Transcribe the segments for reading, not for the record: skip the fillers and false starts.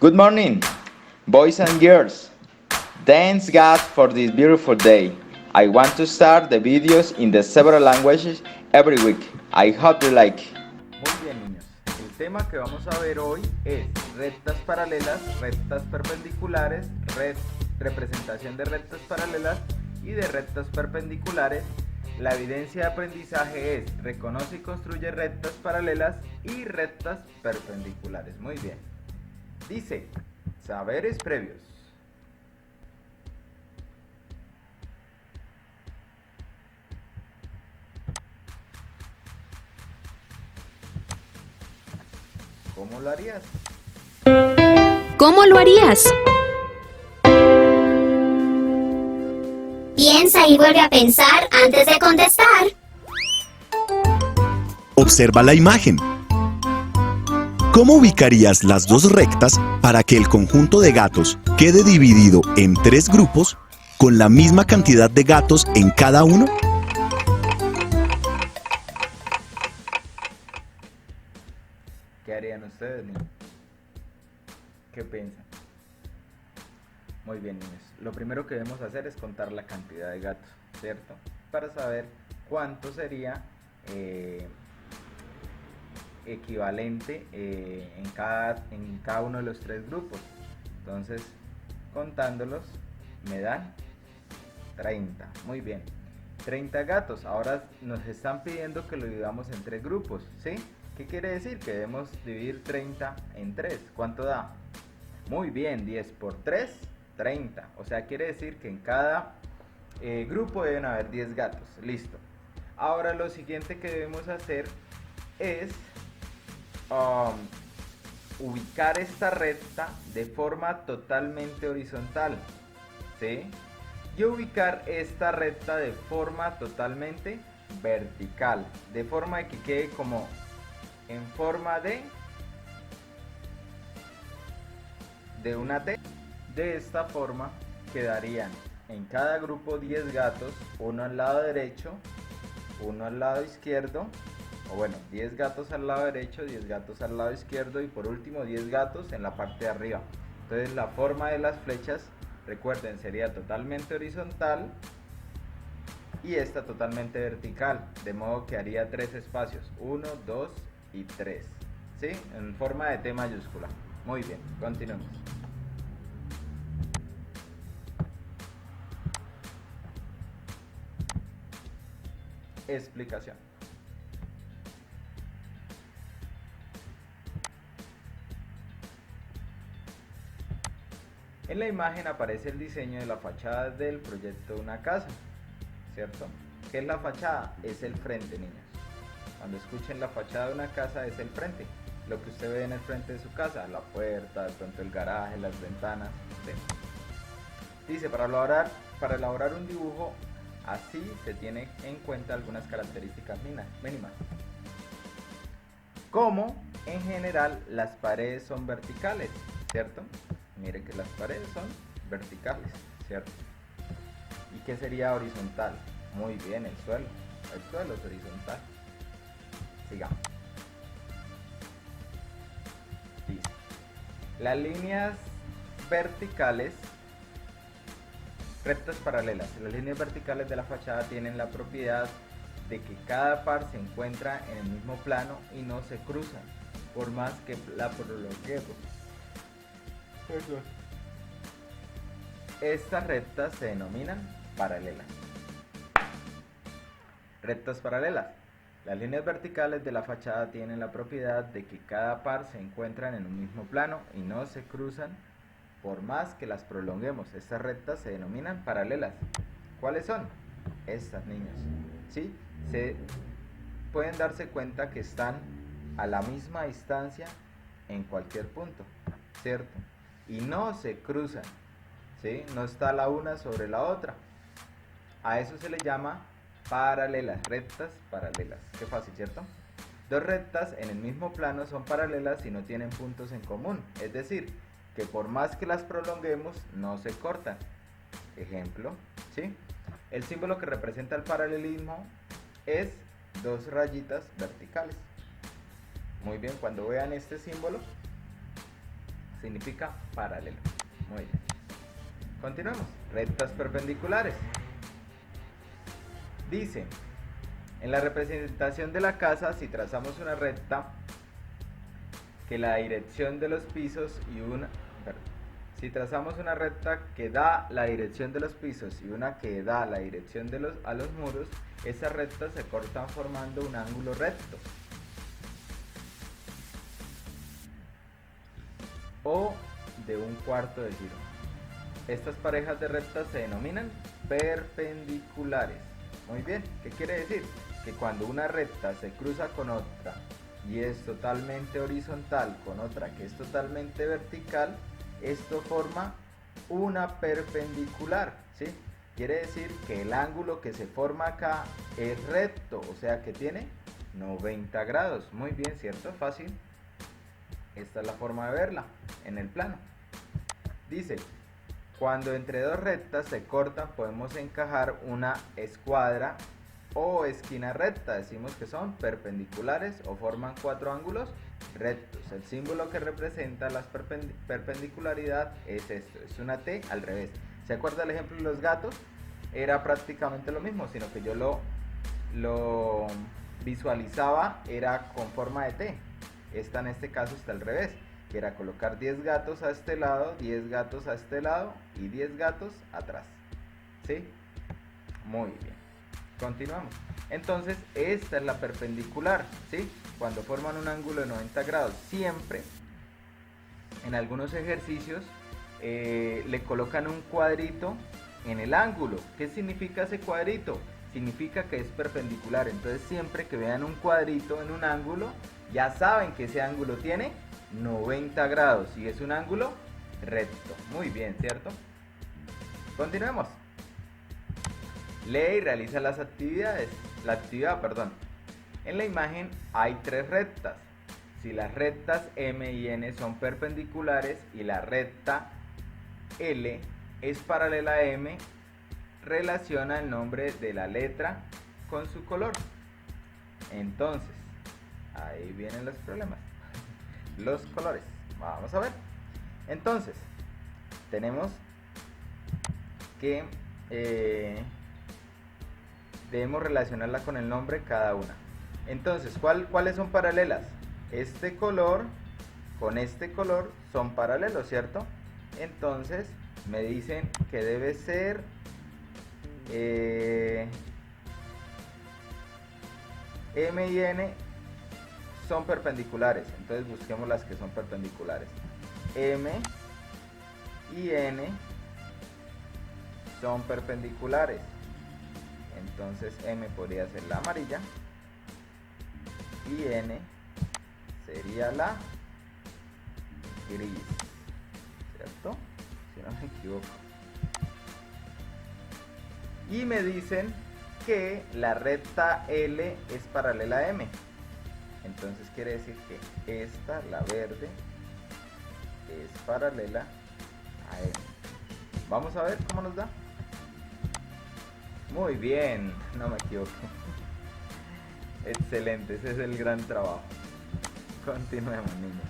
Good morning, boys and girls. Thanks God for this beautiful day. I want to start the videos in the several languages every week. I hope you like. Muy bien, niños. El tema que vamos a ver hoy es rectas paralelas, rectas perpendiculares, representación de rectas paralelas y de rectas perpendiculares. La evidencia de aprendizaje es reconoce y construye rectas paralelas y rectas perpendiculares. Muy bien. Dice, saberes previos. ¿Cómo lo harías? ¿Cómo lo harías? Piensa y vuelve a pensar antes de contestar. Observa la imagen. ¿Cómo ubicarías las dos rectas para que el conjunto de gatos quede dividido en 3 grupos con la misma cantidad de gatos en cada uno? ¿Qué harían ustedes, niños? ¿Qué piensan? Muy bien, niños. Lo primero que debemos hacer es contar la cantidad de gatos, ¿cierto? Para saber cuánto sería equivalente en cada uno de los 3 grupos. Entonces, contándolos, me dan 30. Muy bien. 30 gatos. Ahora nos están pidiendo que lo dividamos en 3 grupos, ¿sí? ¿Qué quiere decir? Que debemos dividir 30 en 3. ¿Cuánto da? Muy bien, 10 por 3, 30. O sea, quiere decir que en cada grupo deben haber 10 gatos. Listo. Ahora lo siguiente que debemos hacer es ubicar esta recta de forma totalmente horizontal, ¿sí? Y ubicar esta recta de forma totalmente vertical, de forma que quede como en forma de una T. De esta forma quedarían en cada grupo 10 gatos, uno al lado derecho, uno al lado izquierdo, o bueno, 10 gatos al lado derecho, 10 gatos al lado izquierdo y por último 10 gatos en la parte de arriba. Entonces la forma de las flechas, recuerden, sería totalmente horizontal y esta totalmente vertical, de modo que haría 3 espacios, 1, 2 y 3, ¿sí? En forma de T mayúscula. Muy bien, continuemos. Explicación. En la imagen aparece el diseño de la fachada del proyecto de una casa, ¿cierto? ¿Qué es la fachada? Es el frente, niños. Cuando escuchen la fachada de una casa es el frente, lo que usted ve en el frente de su casa, la puerta, de pronto el garaje, las ventanas, ¿sí? Dice, para elaborar un dibujo así se tiene en cuenta algunas características mínimas. Como en general las paredes son verticales, ¿cierto? Mire que las paredes son verticales, ¿cierto? ¿Y qué sería horizontal? Muy bien, el suelo. El suelo es horizontal. Sigamos. Dice, las líneas verticales, rectas paralelas. Las líneas verticales de la fachada tienen la propiedad de que cada par se encuentra en el mismo plano y no se cruzan, por más que la prolonguemos. Estas rectas se denominan paralelas. Rectas paralelas. Las líneas verticales de la fachada tienen la propiedad de que cada par se encuentran en un mismo plano y no se cruzan por más que las prolonguemos. Estas rectas se denominan paralelas. ¿Cuáles son? Estas, niños. ¿Sí? Pueden darse cuenta que están a la misma distancia en cualquier punto, ¿cierto? Y no se cruzan, ¿sí? No está la una sobre la otra. A eso se le llama paralelas, rectas paralelas. Qué fácil, ¿cierto? Dos rectas en el mismo plano son paralelas si no tienen puntos en común, es decir, que por más que las prolonguemos no se cortan. Ejemplo, ¿sí? El símbolo que representa el paralelismo es 2 rayitas verticales. Muy bien, cuando vean este símbolo, significa paralelo. Muy bien. Continuamos. Rectas perpendiculares. Dice, en la representación de la casa, si trazamos una recta que la dirección de los pisos y una... Si trazamos una recta que da la dirección de los pisos y una que da la dirección a los muros, esas rectas se cortan formando un ángulo recto. O de un cuarto de giro. Estas parejas de rectas se denominan perpendiculares. Muy bien, ¿qué quiere decir? Que cuando una recta se cruza con otra y es totalmente horizontal con otra que es totalmente vertical, esto forma una perpendicular, ¿sí? Quiere decir que el ángulo que se forma acá es recto, o sea que tiene 90 grados. Muy bien, ¿cierto? Fácil. Esta es la forma de verla en el plano. Dice, cuando entre dos rectas se cortan podemos encajar una escuadra o esquina recta. Decimos que son perpendiculares o forman cuatro ángulos rectos. El símbolo que representa la perpendicularidad es esto, es una T al revés. ¿Se acuerda el ejemplo de los gatos? Era prácticamente lo mismo, sino que yo lo visualizaba, era con forma de T. Esta en este caso está al revés, que era colocar 10 gatos a este lado, 10 gatos a este lado y 10 gatos atrás. ¿Sí? Muy bien. Continuamos. Entonces, esta es la perpendicular, ¿sí? Cuando forman un ángulo de 90 grados. Siempre, en algunos ejercicios, le colocan un cuadrito en el ángulo. ¿Qué significa ese cuadrito? Significa que es perpendicular. Entonces, siempre que vean un cuadrito en un ángulo, ya saben que ese ángulo tiene 90 grados y es un ángulo recto. Muy bien, ¿cierto? Continuemos. Lee y realiza las actividades. En la imagen hay tres rectas. Si las rectas M y N son perpendiculares y la recta L es paralela a M, relaciona el nombre de la letra con su color. Entonces, ahí vienen los problemas. Los colores. Vamos a ver. Entonces, tenemos que debemos relacionarla con el nombre cada una. Entonces, ¿cuáles son paralelas? Este color con este color son paralelos, ¿cierto? Entonces, me dicen que debe ser M y N son perpendiculares. Entonces, busquemos las que son perpendiculares. M y N son perpendiculares. Entonces M podría ser la amarilla y N sería la gris, ¿cierto? Si no me equivoco. Y me dicen que la recta L es paralela a M. Entonces quiere decir que esta, la verde, es paralela a M. Vamos a ver cómo nos da. Muy bien, no me equivoco. Excelente, ese es el gran trabajo. Continuemos, niños.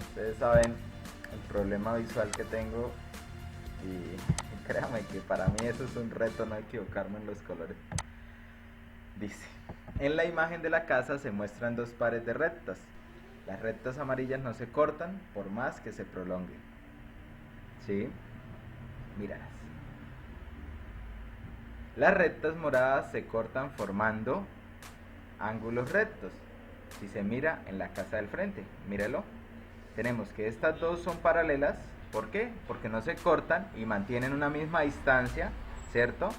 Ustedes saben el problema visual que tengo y créanme que para mí eso es un reto, no equivocarme en los colores. Dice, en la imagen de la casa se muestran dos pares de rectas. Las rectas amarillas no se cortan por más que se prolonguen. ¿Sí? Míralas. Las rectas moradas se cortan formando ángulos rectos. Si se mira en la casa del frente, míralo. Tenemos que estas dos son paralelas. ¿Por qué? Porque no se cortan y mantienen una misma distancia, ¿cierto?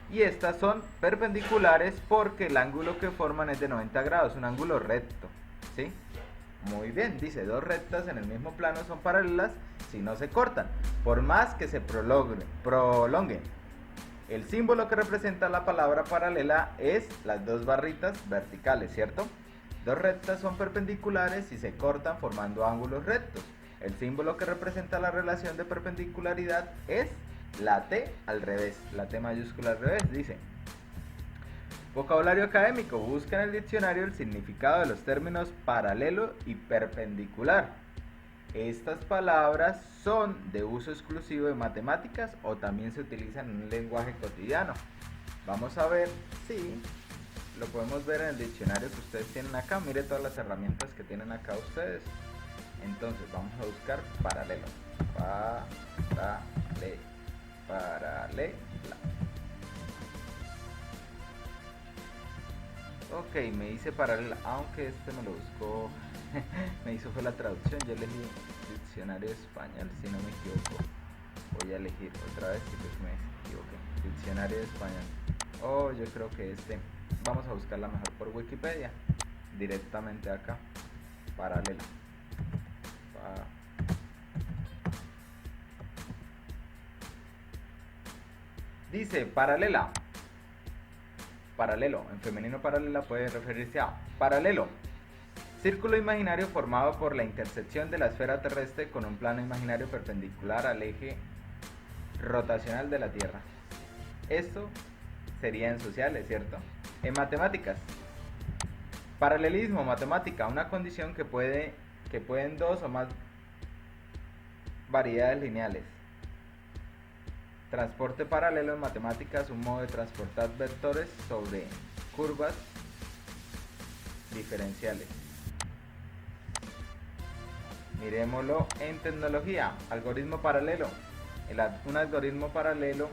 Y estas son perpendiculares porque el ángulo que forman es de 90 grados, un ángulo recto, ¿sí? Muy bien, dice, dos rectas en el mismo plano son paralelas si no se cortan, por más que se prolonguen. El símbolo que representa la palabra paralela es las dos barritas verticales, ¿cierto? Dos rectas son perpendiculares si se cortan formando ángulos rectos. El símbolo que representa la relación de perpendicularidad es la T al revés, la T mayúscula al revés. Dice, vocabulario académico, busca en el diccionario el significado de los términos paralelo y perpendicular. Estas palabras son de uso exclusivo de matemáticas o también se utilizan en un lenguaje cotidiano. Vamos a ver si lo podemos ver en el diccionario que ustedes tienen acá. Mire todas las herramientas que tienen acá ustedes. Entonces vamos a buscar paralelo. Paralela. Ok, me dice paralela, aunque este me lo buscó, me hizo fue la traducción. Yo elegí diccionario español, si no me equivoco. Voy a elegir otra vez si pues me equivoqué. Diccionario de español. Oh, yo creo que este. Vamos a buscarla mejor por Wikipedia. Directamente acá. Paralela. Dice paralela. Paralelo, en femenino paralela puede referirse a paralelo. Círculo imaginario formado por la intersección de la esfera terrestre con un plano imaginario perpendicular al eje rotacional de la Tierra. Esto sería en sociales, ¿cierto? En matemáticas. Paralelismo, matemática, una condición que pueden dos o más variedades lineales. Transporte paralelo en matemáticas, un modo de transportar vectores sobre curvas diferenciales. Miremoslo en tecnología. Algoritmo paralelo. Un algoritmo paralelo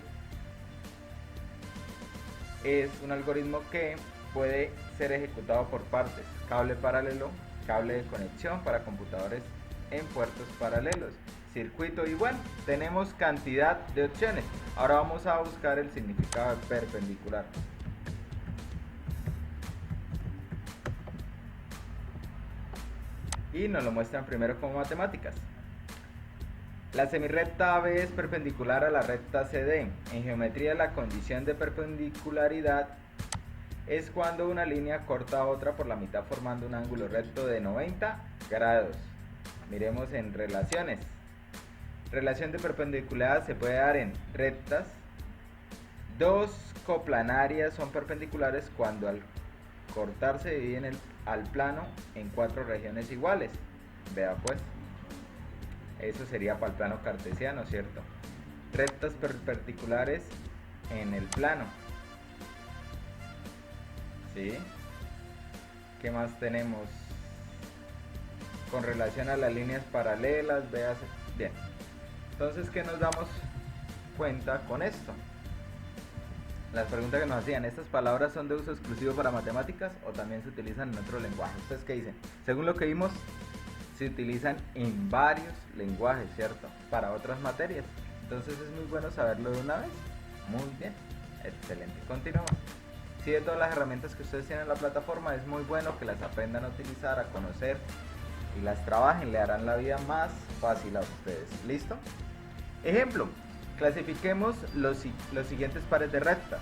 es un algoritmo que puede ser ejecutado por partes. Cable paralelo, cable de conexión para computadores en puertos paralelos, circuito, y bueno, tenemos cantidad de opciones. Ahora vamos a buscar el significado de perpendicular. Y nos lo muestran primero como matemáticas. La semirrecta AB es perpendicular a la recta CD. En geometría, la condición de perpendicularidad es cuando una línea corta a otra por la mitad formando un ángulo recto de 90 grados. Miremos en relaciones. Relación de perpendicularidad se puede dar en rectas. Dos coplanarias son perpendiculares cuando al cortarse dividen al plano en 4 regiones iguales. Vea pues, eso sería para el plano cartesiano, ¿cierto? Rectas perpendiculares en el plano. ¿Sí? ¿Qué más tenemos? Con relación a las líneas paralelas, véase. Bien. Entonces, ¿qué nos damos cuenta con esto? Las preguntas que nos hacían, ¿estas palabras son de uso exclusivo para matemáticas o también se utilizan en otro lenguaje? ¿Ustedes qué dicen? Según lo que vimos, se utilizan en varios lenguajes, ¿cierto? Para otras materias. Entonces es muy bueno saberlo de una vez. Muy bien, excelente. Continuamos. Si de todas las herramientas que ustedes tienen en la plataforma, es muy bueno que las aprendan a utilizar, a conocer y las trabajen. Le harán la vida más fácil a ustedes. ¿Listo? Ejemplo. Clasifiquemos los siguientes pares de rectas.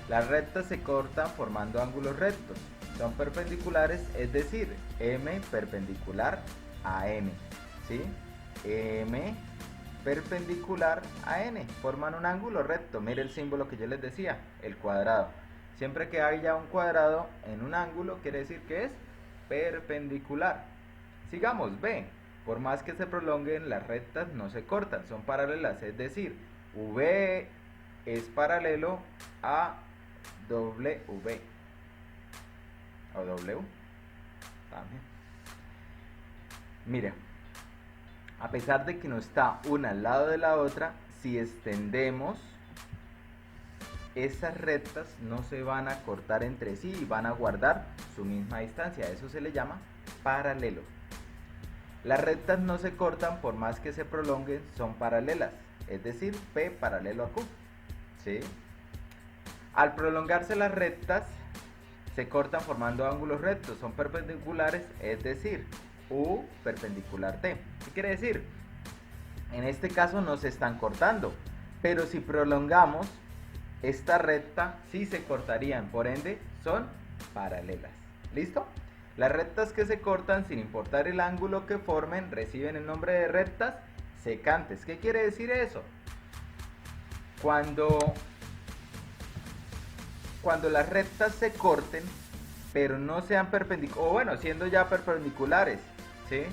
Las rectas se cortan formando ángulos rectos. Son perpendiculares, es decir, M perpendicular a N. ¿Sí? M perpendicular a N. Forman un ángulo recto. Mire el símbolo que yo les decía, el cuadrado. Siempre que haya un cuadrado en un ángulo, quiere decir que es perpendicular. Sigamos, B. Por más que se prolonguen, las rectas no se cortan, son paralelas, es decir, V es paralelo a W. O W. También. Mira, a pesar de que no está una al lado de la otra, si extendemos, esas rectas no se van a cortar entre sí y van a guardar su misma distancia. Eso se le llama paralelo. Las rectas no se cortan por más que se prolonguen, son paralelas, es decir, P paralelo a Q. ¿Sí? Al prolongarse las rectas, se cortan formando ángulos rectos, son perpendiculares, es decir, U perpendicular T. ¿Qué quiere decir? En este caso no se están cortando, pero si prolongamos esta recta, sí se cortarían, por ende, son paralelas. ¿Listo? Las rectas que se cortan, sin importar el ángulo que formen, reciben el nombre de rectas secantes. ¿Qué quiere decir eso? Cuando las rectas se corten, pero no sean perpendiculares, o bueno, siendo ya perpendiculares, ¿sí?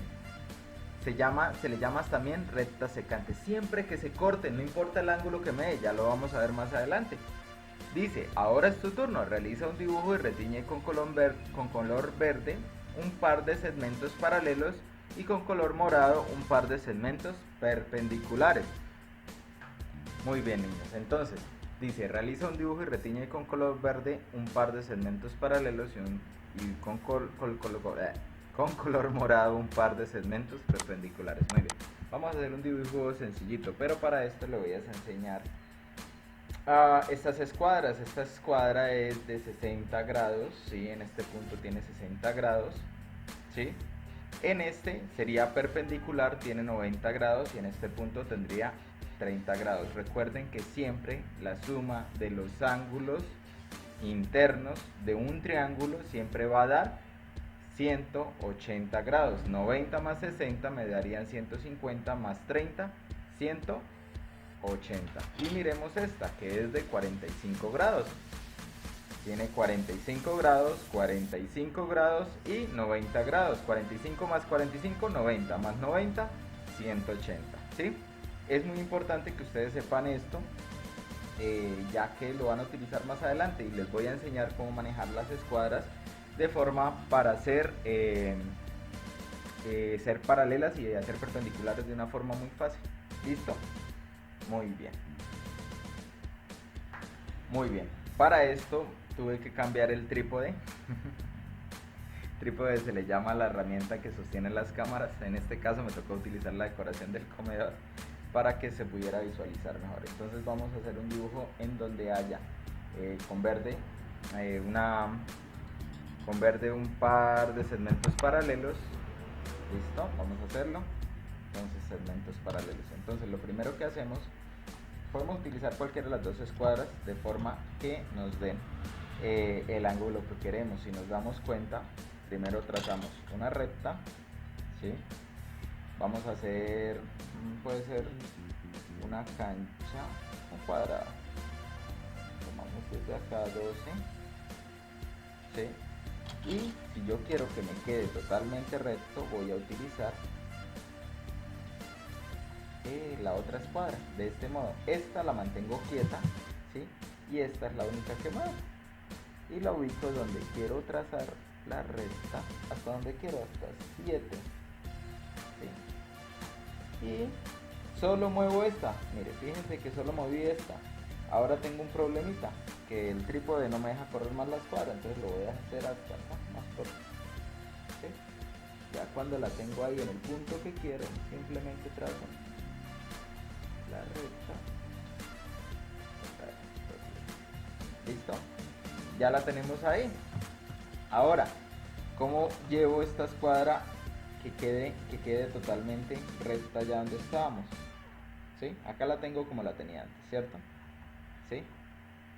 se le llama también recta secante. Siempre que se corte, no importa el ángulo que me dé, ya lo vamos a ver más adelante. Dice, ahora es tu turno, realiza un dibujo y retiñe con color verde un par de segmentos paralelos y con color morado un par de segmentos perpendiculares. Muy bien, niños, entonces dice, realiza un dibujo y retiñe con color verde un par de segmentos paralelos y con color morado un par de segmentos perpendiculares. Muy bien, vamos a hacer un dibujo sencillito, pero para esto le voy a enseñar estas escuadras. Esta escuadra es de 60 grados, ¿sí? En este punto tiene 60 grados, ¿sí? En este sería perpendicular, tiene 90 grados y en este punto tendría 30 grados. Recuerden que siempre la suma de los ángulos internos de un triángulo siempre va a dar 180 grados. 90 más 60 me darían 150 más 30, 180. Y miremos esta, que es de 45 grados. Tiene 45 grados, 45 grados y 90 grados. 45 más 45, 90 más 90, 180, ¿sí? Es muy importante que ustedes sepan esto, ya que lo van a utilizar más adelante y les voy a enseñar cómo manejar las escuadras de forma para ser paralelas y hacer perpendiculares de una forma muy fácil. ¿Listo? Muy bien. Muy bien. Para esto tuve que cambiar el trípode. Trípode se le llama la herramienta que sostiene las cámaras. En este caso me tocó utilizar la decoración del comedor para que se pudiera visualizar mejor. Entonces vamos a hacer un dibujo en donde haya con verde un par de segmentos paralelos. Listo, vamos a hacerlo. Entonces segmentos paralelos. Entonces lo primero que hacemos, podemos utilizar cualquiera de las dos escuadras de forma que nos den el ángulo que queremos. Si nos damos cuenta, primero trazamos una recta, ¿sí? Vamos a hacer, puede ser una cancha, un cuadrado. Tomamos desde acá 12, ¿sí? Y si yo quiero que me quede totalmente recto, voy a utilizar la otra escuadra de este modo. Esta la mantengo quieta, ¿sí? Y esta es la única que muevo. Y la ubico donde quiero trazar la recta, hasta donde quiero, hasta 7. ¿Sí? Y solo muevo esta. Mire, fíjense que solo moví esta. Ahora tengo un problemita, que el trípode no me deja correr más la escuadra, entonces lo voy a hacer hasta acá, más corto. ¿Sí? Ya cuando la tengo ahí en el punto que quiero, simplemente trazo la recta. Listo, ya la tenemos ahí. Ahora, ¿cómo llevo esta escuadra que quede totalmente recta ya donde estábamos? ¿Sí? Acá la tengo como la tenía antes, ¿cierto? ¿Sí?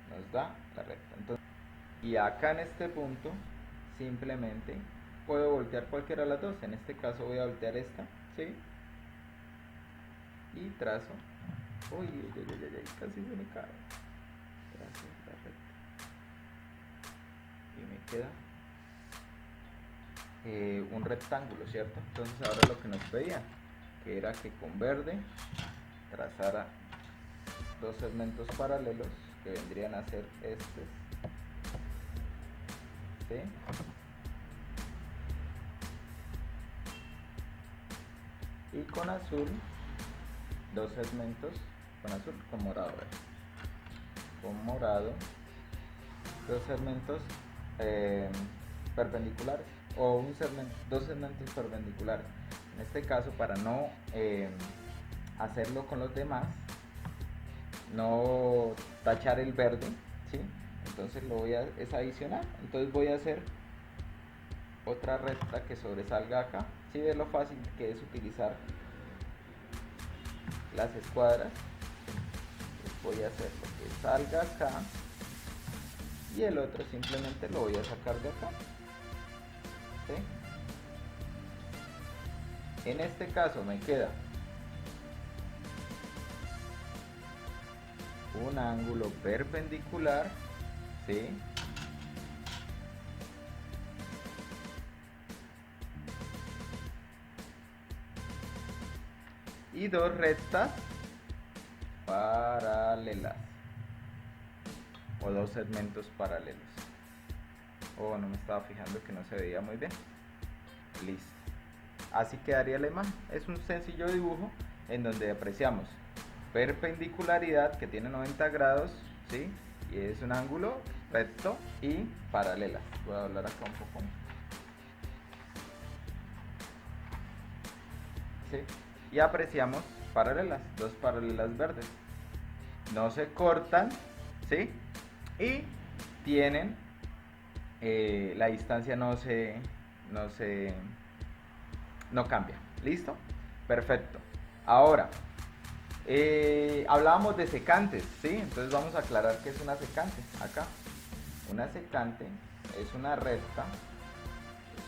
Nos da la recta. Entonces, y acá en este punto simplemente puedo voltear cualquiera de las dos. En este caso voy a voltear esta, ¿sí? Y trazo. Uy, casi se me cae. Trazo la recta. Y me queda un rectángulo, ¿cierto? Entonces ahora lo que nos pedía, que era que con verde trazara dos segmentos paralelos que vendrían a ser estos, ¿sí? Y con azul dos segmentos, con azul, con morado, con morado dos segmentos perpendiculares, o dos segmentos perpendiculares. En este caso, para no hacerlo con los demás, no tachar el verde, ¿sí? Entonces lo voy a adicionar. Entonces voy a hacer otra recta que sobresalga acá. ¿Sí ves lo fácil que es utilizar las escuadras? Entonces voy a hacer lo que salga acá y el otro simplemente lo voy a sacar de acá, ¿sí? En este caso me queda un ángulo perpendicular, ¿sí? y dos rectas paralelas o dos segmentos paralelos. Oh, no me estaba fijando que no se veía muy bien. Listo. Así quedaría la imagen. Es un sencillo dibujo en donde apreciamos perpendicularidad que tiene 90 grados, ¿sí? Y es un ángulo recto y paralela. Voy a hablar acá un poco. ¿Sí? Y apreciamos paralelas, dos paralelas verdes. No se cortan, ¿sí? Y tienen la distancia no cambia. ¿Listo? Perfecto. Ahora, hablábamos de secantes, ¿sí? Entonces vamos a aclarar qué es una secante. Acá, una secante es una recta,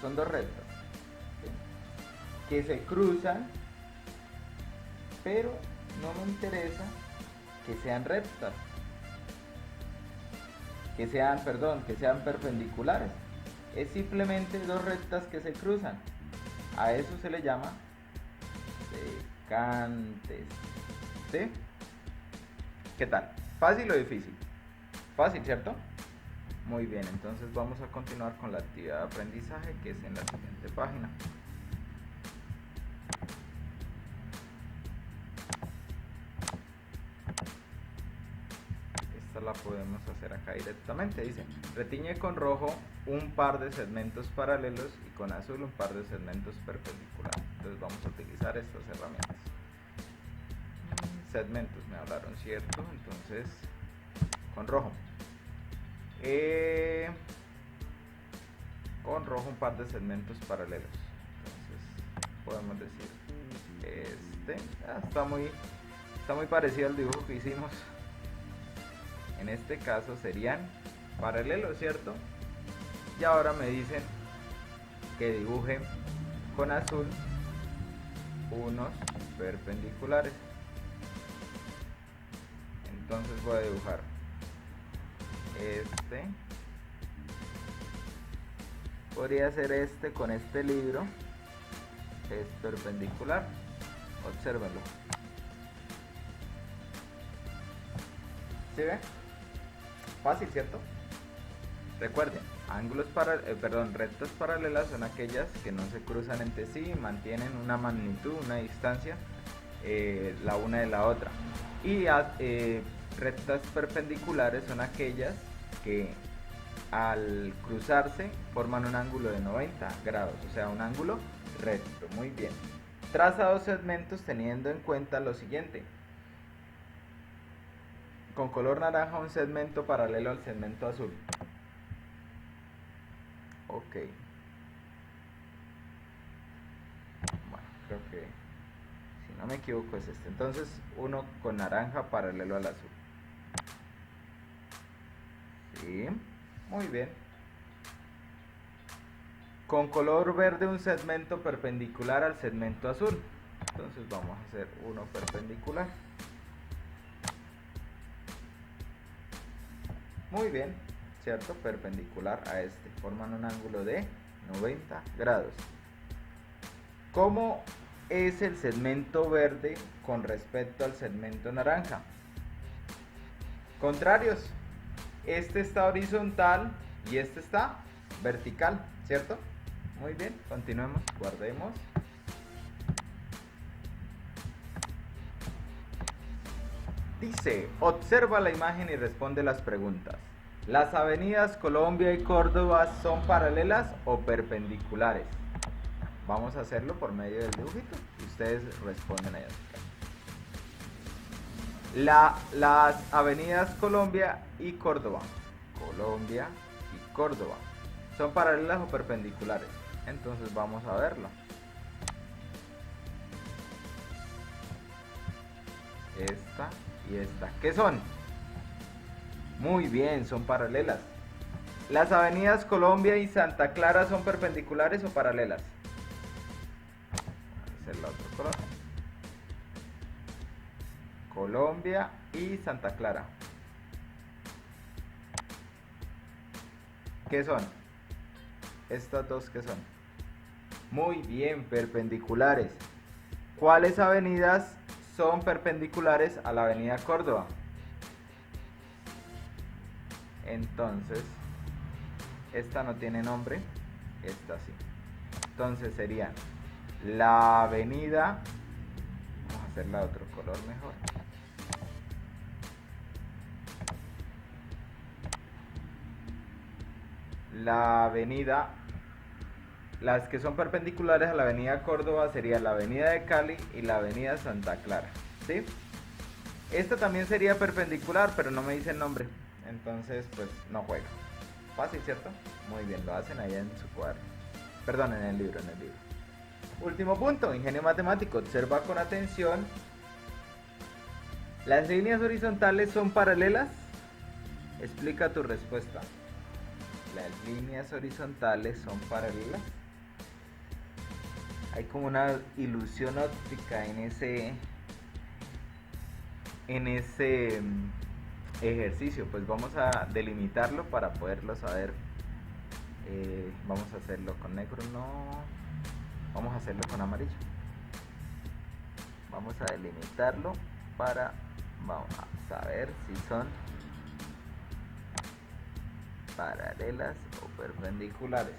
son dos rectas, ¿sí?, que se cruzan, pero no me interesa que sean rectas, que sean perpendiculares. Es simplemente dos rectas que se cruzan. A eso se le llama secantes. ¿Sí? ¿Qué tal? ¿Fácil o difícil? Fácil, ¿cierto? Muy bien, entonces vamos a continuar con la actividad de aprendizaje, que es en la siguiente página. Esta la podemos hacer acá directamente. Dice: retiñe con rojo un par de segmentos paralelos y con azul un par de segmentos perpendiculares. Entonces vamos a utilizar estas herramientas. Segmentos me hablaron, ¿cierto? Entonces, con rojo. Con rojo un par de segmentos paralelos. Entonces, podemos decir está muy parecido al dibujo que hicimos. En este caso serían paralelos, ¿cierto? Y ahora me dicen que dibuje con azul unos perpendiculares. Entonces voy a dibujar podría ser con este libro, es perpendicular. Obsérvenlo. ¿Sí ve? Fácil, ¿cierto? Recuerden, rectas paralelas son aquellas que no se cruzan entre sí y mantienen una magnitud, una distancia, la una de la otra. Y rectas perpendiculares son aquellas que al cruzarse forman un ángulo de 90 grados, o sea, un ángulo recto. Muy bien. Traza dos segmentos teniendo en cuenta lo siguiente: con color naranja un segmento paralelo al segmento azul. Ok. Bueno, creo que, si no me equivoco, es este. Entonces, uno con naranja paralelo al azul. Sí, muy bien. Con color verde un segmento perpendicular al segmento azul. Entonces vamos a hacer uno perpendicular. Muy bien, ¿cierto? Perpendicular a este. Forman un ángulo de 90 grados. ¿Cómo es el segmento verde con respecto al segmento naranja? Contrarios. Este está horizontal y este está vertical, ¿cierto? Muy bien, continuemos, guardemos. Dice: observa la imagen y responde las preguntas. ¿Las avenidas Colombia y Córdoba son paralelas o perpendiculares? Vamos a hacerlo por medio del dibujito y ustedes responden allá. Las avenidas Colombia y Córdoba, ¿son paralelas o perpendiculares? Entonces vamos a verlo. Esta y esta, ¿qué son? Muy bien, son paralelas. ¿Las avenidas Colombia y Santa Clara son perpendiculares o paralelas? Vamos a hacer el otro color. Colombia y Santa Clara. ¿Qué son? Estas dos, ¿qué son? Muy bien, perpendiculares. ¿Cuáles avenidas son perpendiculares a la avenida Córdoba. Entonces, esta no tiene nombre, esta sí. Entonces sería la avenida, vamos a hacerla de otro color mejor. La avenida, las que son perpendiculares a la avenida Córdoba sería la avenida de Cali y la avenida Santa Clara, ¿sí? Esta también sería perpendicular, pero no me dice el nombre, entonces pues no juega. Fácil, ¿cierto? Muy bien, lo hacen allá en su cuaderno. Perdón, en el libro. Último punto, ingenio matemático. Observa con atención. ¿Las líneas horizontales son paralelas? Explica tu respuesta. Las líneas horizontales son paralelas. Hay como una ilusión óptica en ese ejercicio. Pues vamos a delimitarlo para poderlo saber. Vamos a hacerlo con negro, no. Vamos a hacerlo con amarillo. Vamos a delimitarlo para, vamos a saber si son paralelas o perpendiculares.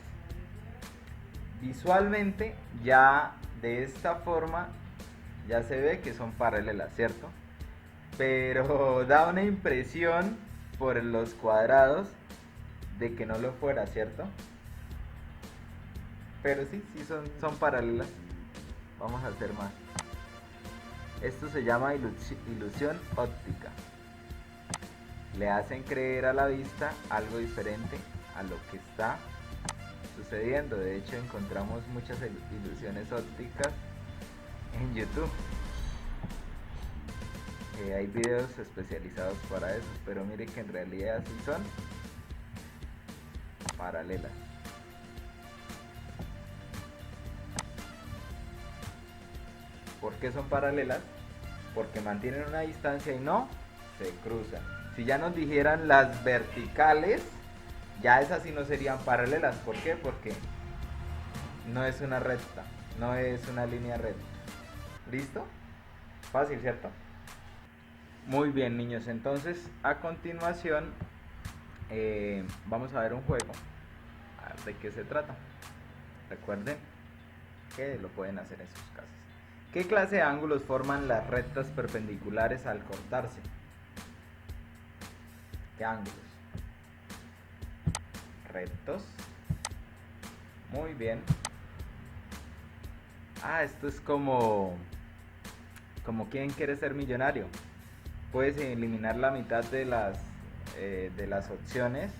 Visualmente, ya de esta forma, ya se ve que son paralelas, ¿cierto? Pero da una impresión por los cuadrados de que no lo fuera, ¿cierto? Pero sí son paralelas. Vamos a hacer más. Esto se llama ilusión óptica. Le hacen creer a la vista algo diferente a lo que está sucediendo. De hecho, encontramos muchas ilusiones ópticas en YouTube. Hay videos especializados para eso, pero mire que en realidad sí son paralelas. ¿Por qué son paralelas? Porque mantienen una distancia y no se cruzan. Si ya nos dijeran las verticales, ya esas sí no serían paralelas. ¿Por qué? Porque no es una recta, no es una línea recta. ¿Listo? Fácil, ¿cierto? Muy bien, niños. Entonces, a continuación, vamos a ver un juego. A ver de qué se trata. Recuerden que lo pueden hacer en sus casas. ¿Qué clase de ángulos forman las rectas perpendiculares al cortarse? ¿Qué ángulos? Rectos. Muy bien. Esto es como ¿quién quiere ser millonario? Puedes eliminar la mitad de las opciones.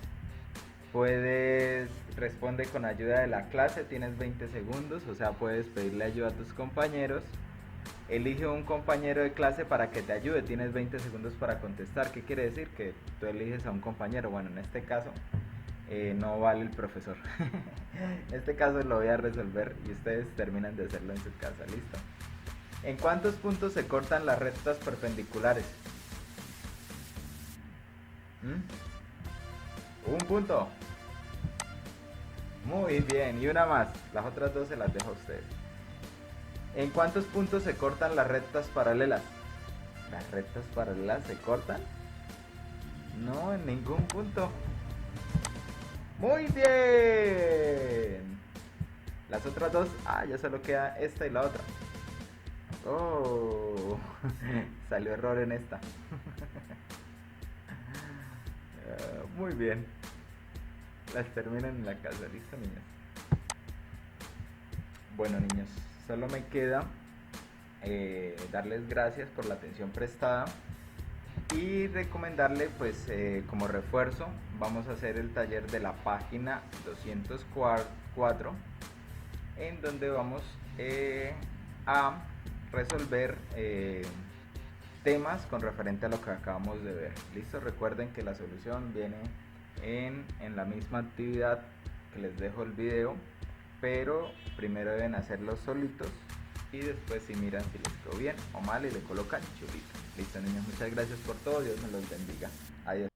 Puedes responder con ayuda de la clase, tienes 20 segundos, o sea, puedes pedirle ayuda a tus compañeros. Elige un compañero de clase para que te ayude, tienes 20 segundos para contestar. ¿Qué quiere decir? Que tú eliges a un compañero. Bueno, en este caso no vale el profesor. En este caso lo voy a resolver y ustedes terminan de hacerlo en su casa. ¿Listo? ¿En cuántos puntos se cortan las rectas perpendiculares? Un punto. Muy bien, y una más. Las otras dos se las dejo a ustedes. ¿En cuántos puntos se cortan las rectas paralelas? ¿Las rectas paralelas se cortan? No, en ningún punto. Muy bien. Las otras dos, ya solo queda esta y la otra. Oh, salió error en esta. Muy bien. Las terminan en la casa, ¿listo, niños? Bueno, niños, solo me queda darles gracias por la atención prestada y recomendarle, pues, como refuerzo, vamos a hacer el taller de la página 204, en donde vamos a resolver temas con referente a lo que acabamos de ver. Listo, recuerden que la solución viene en la misma actividad que les dejo el video, pero primero deben hacerlo solitos y después si miran si les quedó bien o mal y le colocan chulito. Listo, niños, muchas gracias por todo, Dios me los bendiga. Adiós.